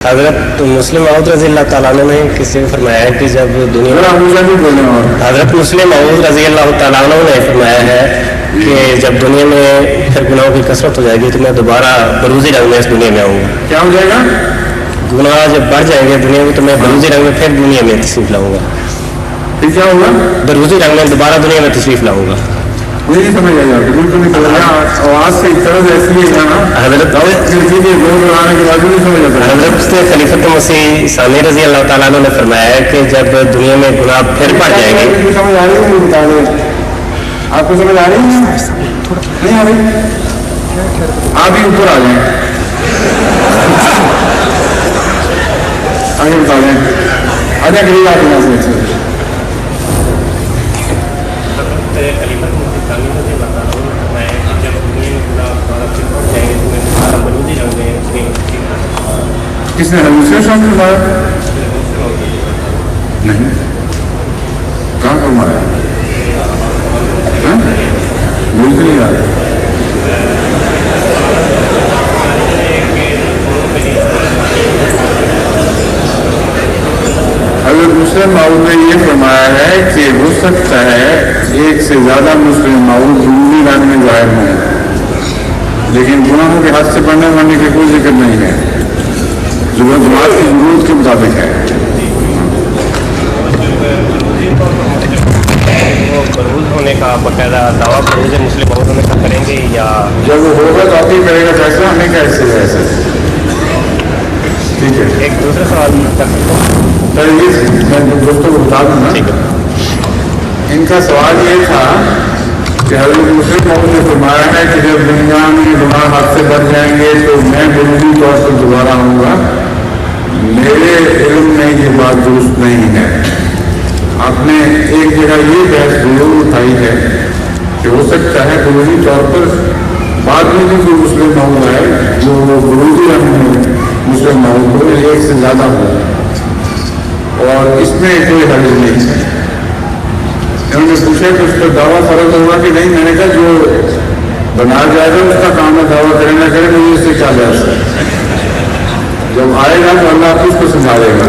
حضرت مسلم معود رضی اللہ تعالیٰ عنہ نے کسی نے فرمایا ہے کہ جب دنیا حضرت مسلم معود رضی اللہ تعالیٰ عنہ نے فرمایا ہے کہ جب دنیا میں پھر گناہوں کی کثرت ہو جائے گی تو میں دوبارہ بروزی رنگ میں اس دنیا میں آؤں گا. کیا ہو جائے گا؟ گناہ جب بڑھ جائیں گے دنیا میں تو میں بروزی رنگ میں پھر دنیا میں تشریف لاؤں گا. پھر کیا ہوگا؟ بروزی رنگ میں دوبارہ دنیا میں تشریف لاؤں گا. مجھے نہیں سمجھ آیا بالکل نہیں پڑ رہا. آواز سے اس طرح سے ایسی ہے نا حضرت آنے کے بعد نہیں سمجھ آتا. حضرت خلیفۃ مسیح ثانی رضی اللہ تعالیٰ عنہ نے فرمایا ہے کہ جب دنیا میں گناہ پھر بڑھ جائیں گے. سمجھ آ رہی ہے مجھے بتا دیں. آپ کو سمجھ آ رہی ہے نہیں آ رہی؟ آپ ہی اوپر آ جائیں آگے بتا دیں. آجا کریے آپ یہاں سے. کس نے حضرت شاہ فرمایا؟ نہیں کہاں فرمایا؟ بول کے نہیں رہا. حضرت مسلم معود نے یہ فرمایا ہے کہ ہو سکتا ہے ایک سے زیادہ مسلم معود ضروری رنگ میں ظاہر ہوں لیکن گناہوں کے ہاتھ سے پڑھنے مرنے کا کوئی ذکر نہیں ہے. ضرورت جماعت کی ضرورت کے مطابق ہے. بروز ہونے کا باقاعدہ دعویٰ بروز مسلم معود ہونے کا کریں گے یا جب وہ ہوگا تو آپ ہی کرے گا فیصلہ. ہمیں کیا ایسے ہے ایسے. ٹھیک ہے. ایک دوسرا سوال کر سکتا ہوں؟ میں دوستوں کو بتا دوں نا. ٹھیک ہے. ان کا سوال یہ تھا کہ حضرت مسلم معود نے فرمایا ہے کہ جب دنیا میں گناہ ہاتھ سے بچ جائیں گے تو میں ضروری طور پر دوبارہ آؤں گا. میرے علم میں یہ بات درست نہیں ہے. آپ نے ایک جگہ یہ بحث ضرور اٹھائی ہے کہ ہو سکتا ہے ضروری طور پر بعد میں بھی کوئی مسلم معود ہے جو ضروری مسلم معود ہو ایک سے زیادہ ہو اور اس میں کوئی حرج نہیں ہے. انہوں نے پوچھا کہ اس پر دعویٰ فرض ہوگا کہ نہیں. میں نے کہا جو بنا جائے گا اس کا کام ہے دعویٰ کرے نہ کرے مجھے اس سے کیا جائے. جب آئے گا تو اللہ آپ اس کو سنبھالے گا.